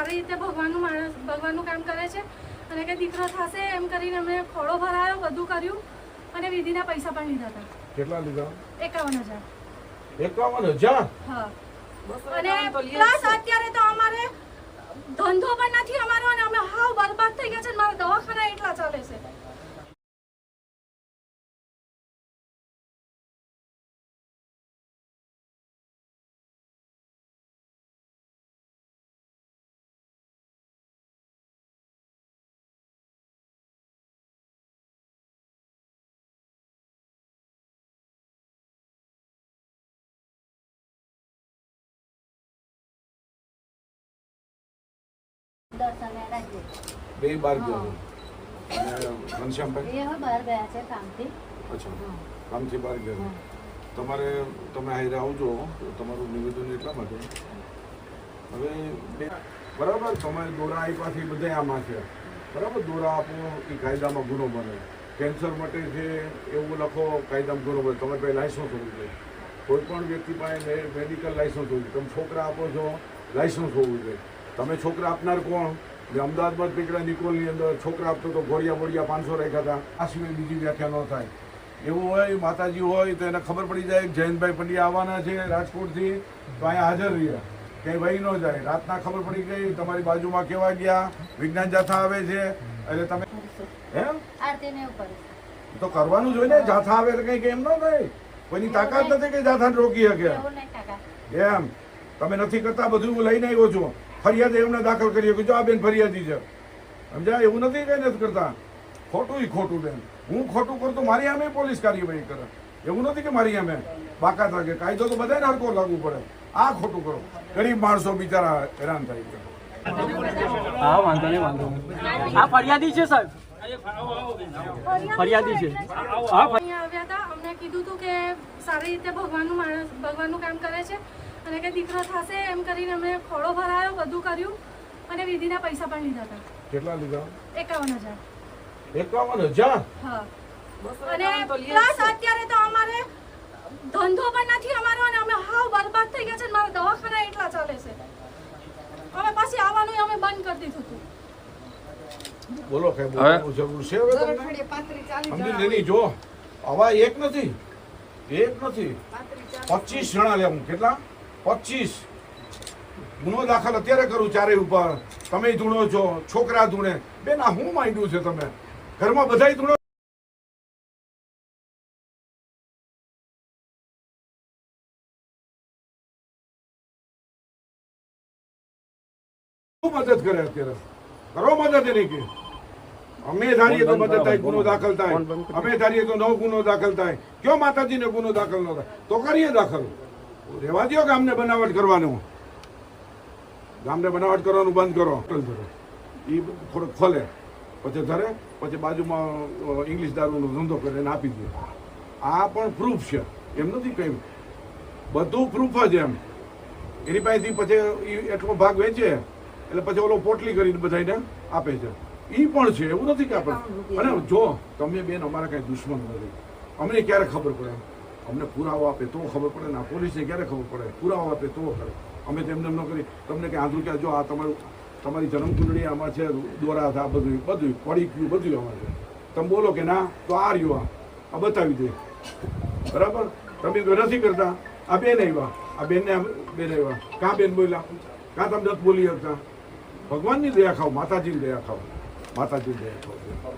સારી રીતે ભગવાનનું કામ કરે છે અને કે દીકરો થશે એમ કરીને અમે ખોળો ભરાયો, બધું કર્યું અને વિધિના પૈસા પણ લીધા હતા. કેટલા લીધા? 51,000. 51,000? હા. અને પ્લસ અત્યારે તો અમારે ધંધો પણ નથી અમારો અને અમે હાવ બરબાદ થઈ ગયા છે. મારા દવાખાના એટલા ચાલે છે. બે બાર ગયા અને ઘનશ્યામભાઈ એ બહાર ગયા છે કામથી. અચ્છા, કામથી બહાર ગયા. તમારે તમે હારે આવજો તો તમારું નિવેદન એટલા માટે હવે બરાબર તમે દોરા આપ્યાથી બધા આમાં છે બરાબર. દોરા આપો એ કાયદામાં ગુનો બને. કેન્સર માટે છે એવું લખો કાયદામાં ગુનો બને. તમે પહેલાં લાયસન્સ હોવું જોઈએ. કોઈ પણ વ્યક્તિ પાસે મેડિકલ લાયસન્સ હોવું જોઈએ. તમે છોકરા આપો છો લાયસન્સ હોવું જોઈએ. તમે છોકરા આપનાર કોણ? જે અમદાવાદમાં પીકડા નિકોલની અંદર છોકરા આપતો તો ઘોડિયા 500 રાખ્યા હતા. આ સિવાય બીજી વ્યાખ્યા ન થાય. એવું હોય માતાજી હોય તો એને ખબર પડી જાય જયંતભાઈ પંડ્યા આવવાના છે રાજકોટથી, તો અહીંયા હાજર રહ્યા. કંઈ વહી ન જાય. રાતના ખબર પડી ગઈ તમારી બાજુમાં કેવા ગયા, વિજ્ઞાન જાથા આવે છે એટલે તમે તો કરવાનું જોઈએ ને. જાથા આવે એટલે કંઈક એમ ન થાય. કોઈની તાકાત નથી કે જાથાને રોકી શકે એમ. તમે નથી કરતા, બધું લઈને આવ્યો છો. ફરિયાદ એમને દાખલ કરી કે જો આ બેન ફરિયાદી છે, સમજાય? એવું નથી કઈ નથી કરતા. ખોટું બેન. હું ખોટું કરું તો મારી સામે પોલીસ કાર્યવાહી કરે. એવું નથી કે મારી સામે બાકાત રાખે. કાયદો તો બધાને હરકો લાગુ પડે. આ ખોટું કરો. ગરીબ માણસો બિચારા હેરાન થાય છે. હા, વાંધો નહીં. આ ફરિયાદી છે સાહેબ, ફરિયાદી છે. અહીંયા આવ્યા હતા, અમને કીધું હતું કે સારી રીતે ભગવાનનું કામ કરે છે અને કે દીકરો થશે એમ કરીને અમે ખોળો ભરાયો, બધું કર્યું અને વિધિના પૈસા પણ લીધા હતા. કેટલા લીધા? 51,000. 51,000? હા. અને પ્લસ અત્યારે તો અમારે ધંધો પણ નથી અમારો અને અમે હાવ બરબાદ થઈ ગયા છે. મારા દવાખાના એટલા ચાલે છે. અમે પછી આવવાનું અમે બંધ કરી દીધું હતું. બોલો કે બોલવાનું જરૂર છે હવે તમને? સમજી નહીં. જો આવા એક નથી 25 જણા લેવું. કેટલા? 25 ગુનો દાખલ અત્યારે કરું ચારે ઉપર. તમે ધૂણો છો, છોકરા ધૂણે. બેન આ હું માંડ્યું છે? તમે ઘરમાં બધાય ધૂણો. મદદ કરે અત્યારે કરો મદદ એની કે અમે ધારીએ તો મદદ થાય, ગુનો દાખલ થાય. અમે ધારીએ તો નવો ગુનો દાખલ થાય. કયો માતાજીને ગુનો દાખલ ન થાય તો કરીએ દાખલ. રહેવા દો ગામને બનાવટ કરવાનું. ગામને બનાવટ કરવાનું બંધ કરો. એ થોડોક ખોલે પછી ધરે, પછી બાજુમાં ઇંગ્લિશ દારૂનો ધંધો કરે એને આપી દે. આ પણ પ્રૂફ છે, એમ નથી કહ્યું. બધું પ્રૂફ જ એમ. એની પાસેથી પછી એટલો ભાગ વેચે એટલે પછી ઓલો પોટલી કરીને બધાને આપે છે. એ પણ છે, એવું નથી કે આપણે. અને જો તમે બેન અમારા કાંઈ દુશ્મન નથી. અમને ક્યારે ખબર પડે? અમને પુરાવો આપે તો ખબર પડે ને. પોલીસને ક્યારે ખબર પડે? પુરાવો આપે તો કરે. અમે તેમને ન કરી તમને કે આંધળું કે જો આ તમારી જન્મકુંડળી આમાં છે, દોરા હતા, બધું પડી ગયું, બધું આમાં છે. તમે બોલો કે ના તો આ રહ્યો, આ બતાવી દે. બરાબર? તમે તો નથી કરતા. આ બેન આવ્યા, આ બેન આવ્યા. કાં બેન બોલ્યા? કાં તમે નથી બોલી શકતા? ભગવાનની દયા ખાઓ, માતાજીની દયા ખાઓ. માતાજી દયા ખાઓ.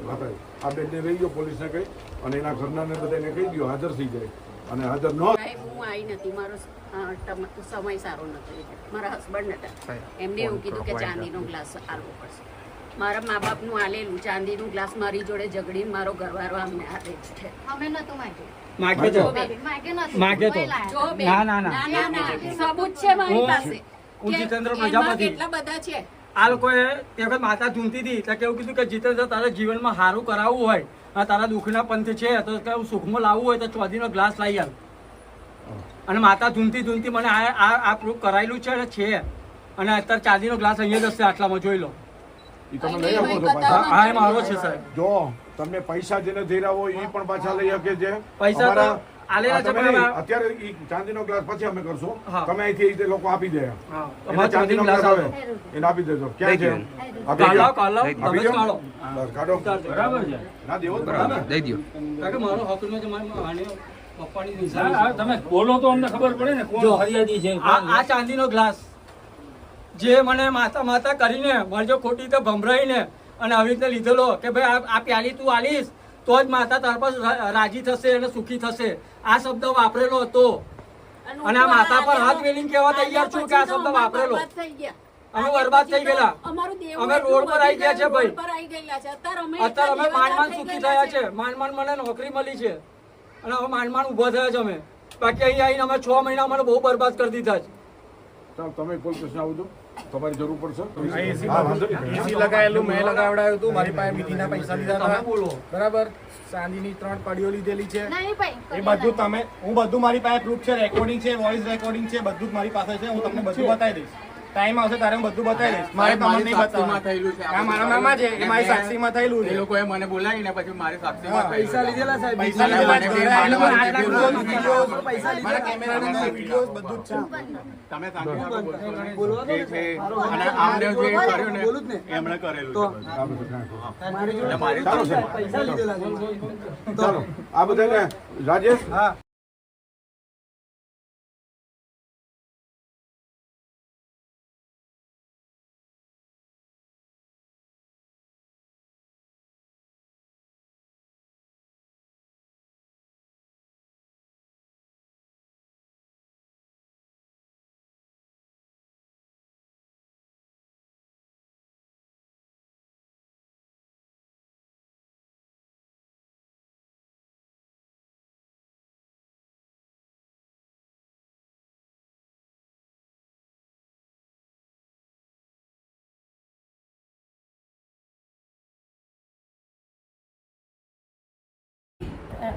માતાજી આ બેનને રહી ગયો, પોલીસને કહી અને એના ઘરનાને બધાને કહી દો હાજર થઈ જાય. અને હાજર ન હું આવી નથી. મારો સમય સારો નતો. મારા હસબન્ડ હતા, એમને એવું કીધું કે ચાંદીનો ગ્લાસ આલવો પડશે. મારા મા બાપનું આલેલું ચાંદીનું ગ્લાસ મારી જોડે ઝઘડીને મારો ઘરવાળો અમને આલે છે. અમે નતું માંગ્યું. સબૂત છે મારી પાસે. જીતેન્દ્ર પ્રજાપતિ કેટલા બધા છે. આ લોકોએ તે વખત માતા ઝૂમતી હતી એટલે કેવું કીધું કે જીતેન્દ્ર તારે જીવનમાં સારું કરાવવું હોય અને તારા દુઃખના પંથ છે તો કેવું સુખમાં લાવવું હોય તો ચોધીનો ગ્લાસ લાવી આવ. અને માતા ઝૂમતી મને આ પ્રૂફ કરાયેલું છે અને અત્યારે ચાંદીનો ગ્લાસ અહીંયા જ હશે, આટલામાં જોઈ લો. એ તમે લઈ આપો છો પાછા? હા, એ મારો છે સાહેબ. જો તમને પૈસા જેને ધીરા હોય એ પણ પાછા લઈ શકે છે. પૈસા આલેલા છે પણ હવે- અત્યારે ઈ ચાંદીનો ગ્લાસ પછી અમે કરશું. હા. તમે અહીંથી એ રીતે લોકો આપી દે. હા, એના અમારે ચાંદીનો ગ્લાસ ગ્લાસ આવે. આવે એને આપી દેજો. ક્યાં છે? આપી કાઢો દો. કાઢો આપી તમે જ દો. કાઢો બસ કાઢો. બરાબર છે ના દેવો જ બરાબર. પડે ને. કારણ કે મારો હક નો છે મારી આને પપ્પાની હા, નિશાની હા, છે. તમે બોલો તો અમને ખબર પડે ને કોણ જો, ફરિયાદી છે આ ચાંદીનો ગ્લાસ જે મને માતા કરીને મારી જો ખોટી તો ભમરાઈને અને આવી રીતે લીધેલો કે ભાઈ આ પ્યાલી તું આલીશ તો જ માતા તાર પર રાજી થશે અને સુખી થશે આ શબ્દ વાપરેલો હતો અને આ માતા પર હાથ વેલીને કહેવા તૈયાર છું કે આ શબ્દ વાપરેલો અમે બરબાદ થઈ ગયેલા અમે રોડ પર આવી ગયા છે ભાઈ અત્યારે અમે માંડ સુખી થયા છે માંડ મને નોકરી મળી છે અને હવે માંડ ઉભા થયા છે અમે બાકી અહીં આવીને અમે 6 મહિના મને બહુ બરબાદ કરી દીધા છે ચાલો, તમે કોઈ પ્રશ્ન આવજો. તમારી જરૂર પડશે. એસી હા, વાંધો નહીં. એસી લગાવેલું મેં લગાવડાવ્યું હતું મારી પાસે વિધિના પૈસા લીધા તમે હતા બોલો. બરાબર ચાંદીની 3 પડીઓ લીધેલી છે નહીં ભાઈ એ બધું તમે હું બધું મારી પાસે પ્રૂફ છે રેકોર્ડિંગ છે વોઇસ રેકોર્ડિંગ છે બધું જ મારી પાસે છે હું તમને બધું બતાવી દઈશ ટાઈમ આવશે ત્યારે હું બધું બતાવી દઈશ મારે તમને નહીં બતાવવાનું આ મારા મામા છે એ મારી સાક્ષીમાં થયેલું છે લોકોએ મને બોલાવીને પછી મારી સાક્ષીમાં હા. પૈસા લીધેલા સાહેબ પૈસા લીધેલા છે. મને મારા કેમેરાના વિડીયોઝ બધું જ છે તમે સાંભળ્યું જે છે અને આમને જે કર્યું ને એમણે કરેલું છે. આ બધું કાંઈ કરો. એટલે મારી ચાલો સાહેબ. ચાલો આ બધાને રાજેશ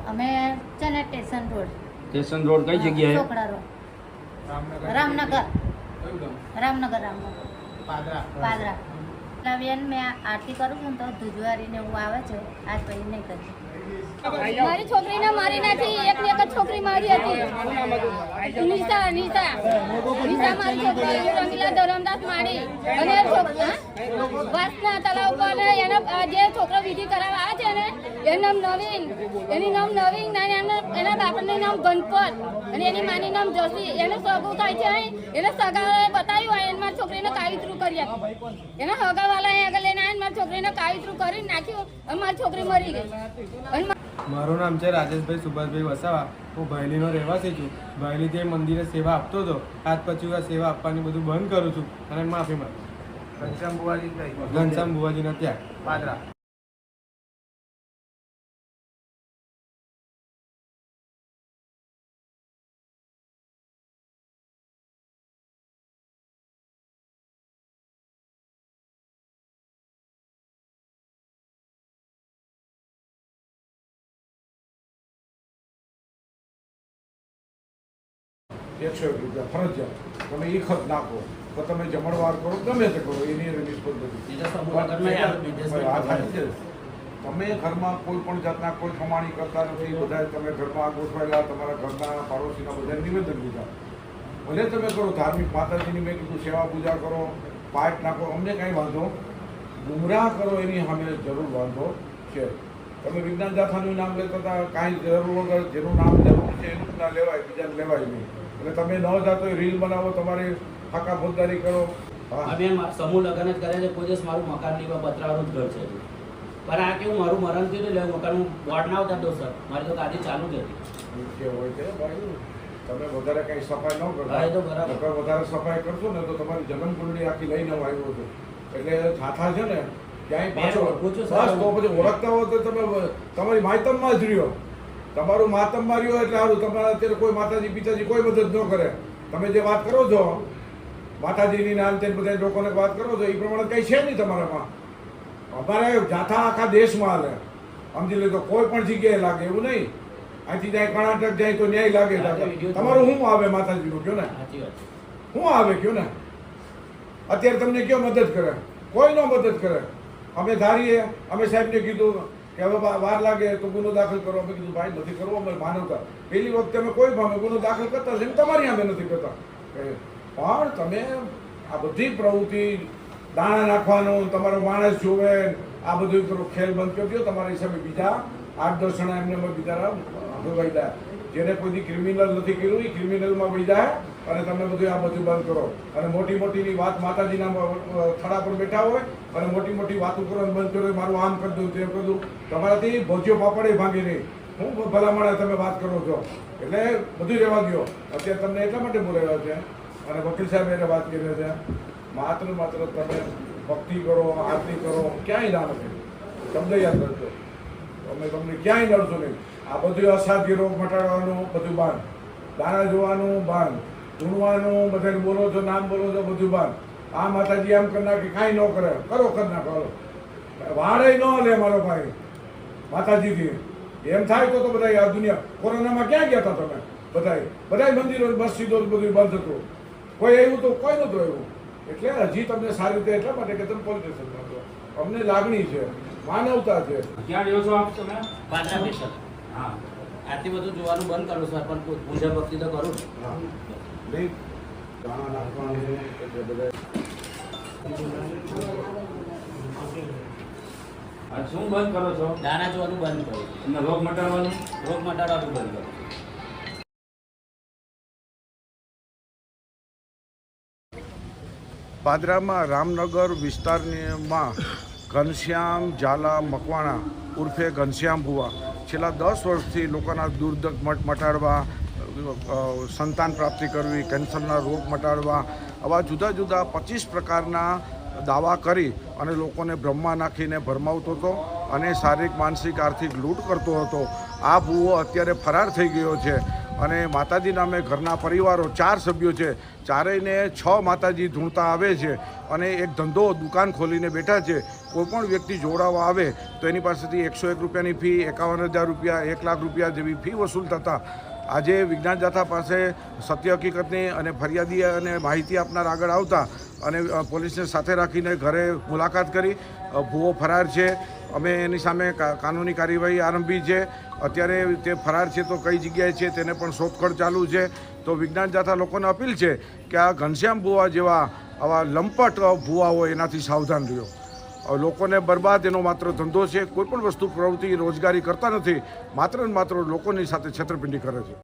અમે છે ને સ્ટેશન રોડ સ્ટેશન રોડ કઈ જગ્યાએ ચોકડા રોડ રામનગર પાદરા બેન મેં આરતી કરું છું ને તો ધુજવારીને હું આવે છે આજ પછી નહીં કરી મારી છોકરીને મારી નથી એક ને એક જ છોકરી મારી હતી નિશા મારી છોકરી રંગીલા ધરમદાસ મારી અને વાસના તલાવ પર એના જે છોકરો વિધિ કરાવવા આવે છે ને એનું નામ નવીન અને એના બાપનું નામ ગણપત અને એની માની નામ જસી એને સગું થાય છે એને સગાવાળાએ બતાવ્યું હોય એને મારી છોકરીને કાવિત્રું કરી આપ્યું એના સગાવાળાએ આગળ લઈને આવીને મારી છોકરીને કાવિત્રું કરી નાખ્યું અને મારી છોકરી મરી ગઈ અને મારું નામ છે રાજેશભાઈ સુભાષભાઈ વસાવા હું ભાયલીનો રહેવાસી છું ભાયલી જે મંદિરે સેવા આપતો હતો આજ પછી હું આ સેવા આપવાની બધું બંધ કરું છું અને માફી માંગુ ઘનશ્યામ બુવાજીના ત્યાં પાદરા ₹101 ફરજિયાત તમે એ ખર્ચ નાખો તો તમે જમણવાર કરો ગમે તે કરો એની નિષ્પત્તિ તમે ઘરમાં કોઈ પણ જાતના કોઈ કમાણી કરતા નથી બધા તમે ઘરમાં ગોઠવાયેલા તમારા ઘરના પાડોશીના બધા નિવેદન લીધા ભલે તમે કરો ધાર્મિક માતાજીની મેં કીધું સેવા પૂજા કરો પાઠ નાખો અમને કાંઈ વાંધો ગુમરાહ કરો એની સામે જરૂર વાંધો છે તમે વિજ્ઞાન જાથાનું નામ લેતા હતા કાંઈ જરૂર વગર જેનું નામ જરૂર છે એનું ના લેવાય બીજાને લેવાય નહીં એટલે તમે ન જાતો રીલ બનાવો તમારી ફાકા ફોજદારી કરો અમે સમૂહ લગ્ન જ કરે છે કોઈ દિવસ મારું મકાન નહીં પતરાવાળું જ ઘર છે પણ આ કેવું મારું મરણ થયું એટલે મકાન બોર્ડ ના આવતા સર મારી તો ગાડી ચાલુ જ હતી જે હોય તે ભાઈ તમે વધારે કંઈ સફાઈ ન હા, એ તો કરતા બરાબર. નકર વધારે સફાઈ કરશો ને તો તમારી જન્મકુંડળી આખી લઈને આવ્યો હતો એટલે થાથા છે ને ક્યાંય પાછો ઓળખું છું, બસ સર. તો પછી ઓળખતા હો તો તમે તમારી માતમમાં જ રહ્યો તમારું માતમમાં રહ્યો એટલે સારું તમારે અત્યારે કોઈ માતાજી પિતાજી કોઈ મદદ ન કરે તમે જે વાત કરો છો માતાજીની નામ તે બધા લોકોને વાત કરો છો એ પ્રમાણે કંઈ છે નહીં તમારામાં અમારે જાથા આખા દેશમાં હાલે સમજી લે તો કોઈ પણ જગ્યાએ લાગે એવું નહીં અહીંથી જાય કર્ણાટક જાય તો ન્યાય લાગે હા, તો વિડીયો તમારું શું આવે માતાજીનું કયો ને સાચી વાત શું આવે કયો ને અત્યારે તમને કયો મદદ કરે કોઈ નો મદદ કરે અમે ધારીએ અમે સાહેબને કીધું કે હવે વાર લાગે તો ગુનો દાખલ કરો. અમે કીધું ભાઈ નથી કરવો, અમે માનવતા. પહેલી વખતે અમે કોઈ ભાવે ગુનો દાખલ કરતા છે, તમારી અમે નથી કરતા. પણ તમે આ બધી પ્રવૃત્તિ દાણા નાખવાનું, તમારો માણસ જોવે, આ બધું કરો, ખેલ બંધ કરી દો. તમારા હિસાબે બીજા 8-10 જણા એમને બિચારા વૈદા જેને કોઈ ક્રિમિનલ નથી કર્યું એ ક્રિમિનલમાં વૈદા, અને તમે બધું આ બધું બંધ કરો. અને મોટી મોટીની વાત માતાજીના થડા પર બેઠા હોય અને મોટી મોટી વાતો કરવાનું બંધ કરો. મારું આમ કરી દઉં, તેમ કરી દઉં. તમારાથી ભોજ્યો પાપડે ભાંગી નહીં. હું ભલામણ તમે વાત કરો છો એટલે બધું રહેવા દો. અત્યારે તમને એટલા માટે બોલાવ્યા છે અને વકીલ સાહેબ એને વાત કરી છે, માત્ર તમે ભક્તિ કરો, આરતી કરો, ક્યાંય ના નથી. શબ્દ યાદ કરજો, અમે તમને ક્યાંય નડશો નહીં. આ બધું અસાધ્ય રોગ મટાડવાનું બધું બાંધ, દાણા જોવાનું બાંધ, ધૂણવાનું, બધાને બોલો છો, નામ બોલો છો, બધું બાંધ. આ માતાજી આમ કરી નાખે, કાંઈ ન કરે, કરો કરી નાખો. વાળે ન લે મારો ભાઈ માતાજીથી. એમ થાય તો બધા આ દુનિયા કોરોનામાં ક્યાં ગયા હતા તમે? બધા મંદિરો મસ્જિદો બધું બંધ હતું. કોઈ આવ્યું તો કોઈ નહોતું આવ્યું. એટલે હજી તમને સારી રીતે એટલા માટે કે તમે પોલીસ સ્ટેશન છો. અમને લાગણી છે, માનવતા છે. ક્યાં રહ્યો છો આપ તમે? પાદરા સ્ટેશન. હા, આથી બધું જોવાનું બંધ કરું સર, પણ પૂજા ભક્તિ તો કરું. હા, નહીં દાણા નાખવાનું એટલે બધા આ શું બંધ કરો છો? દાણા જોવાનું બંધ કરું, અને રોગ મટાડવાનું? રોગ મટાડવાનું બંધ કરું. પાદરામાં રામનગર વિસ્તારમાં ઘનશ્યામ ઝાલા મકવાણા ઉર્ફે ઘનશ્યામ ભુવા છેલ્લા 10 વર્ષથી લોકોના દુર્દક મટાડવા, સંતાન પ્રાપ્તિ કરવી, કેન્સરના રોગ મટાડવા, આવા જુદા જુદા 25 પ્રકારના દાવા કરી અને લોકોને બ્રહ્મા નાખીને ભરમાવતો હતો અને શારીરિક, માનસિક, આર્થિક લૂંટ કરતો હતો. આ ભૂવો અત્યારે ફરાર થઈ ગયો છે અને માતાજી નામે ઘરના પરિવારો 4 સભ્યો છે, ચારેયને 6 માતાજી ધૂણતા આવે છે અને એક ધંધો દુકાન ખોલીને બેઠા છે. કોઈપણ વ્યક્તિ જોડાવા આવે તો એની પાસેથી 101 રૂપિયાની ફી, 51,000 રૂપિયા, 1 લાખ રૂપિયા જેવી ફી વસૂલ થતા. આજે વિજ્ઞાન જાથા પાસે સત્ય હકીકતની અને ફરિયાદી અને માહિતી આપનાર આગળ આવતા અને પોલીસને સાથે રાખીને ઘરે મુલાકાત કરી. ભૂવો ફરાર છે, અમે એની સામે કાનૂની કાર્યવાહી આરંભી છે. અત્યારે તે ફરાર છે તો કઈ જગ્યાએ છે તેને પણ શોધખોળ ચાલુ છે. તો વિજ્ઞાન જાથા લોકોને અપીલ છે કે આ ઘનશ્યામ ભુવા જેવા આવા લંપટ ભુવા હોય એનાથી સાવધાન રહ્યો. લોકોને બરબાદ એનો માત્ર ધંધો છે, કોઈ પણ વસ્તુ પ્રવૃત્તિ રોજગારી કરતા નથી, માત્ર ને માત્ર લોકોની સાથે છેતરપિંડી કરે છે.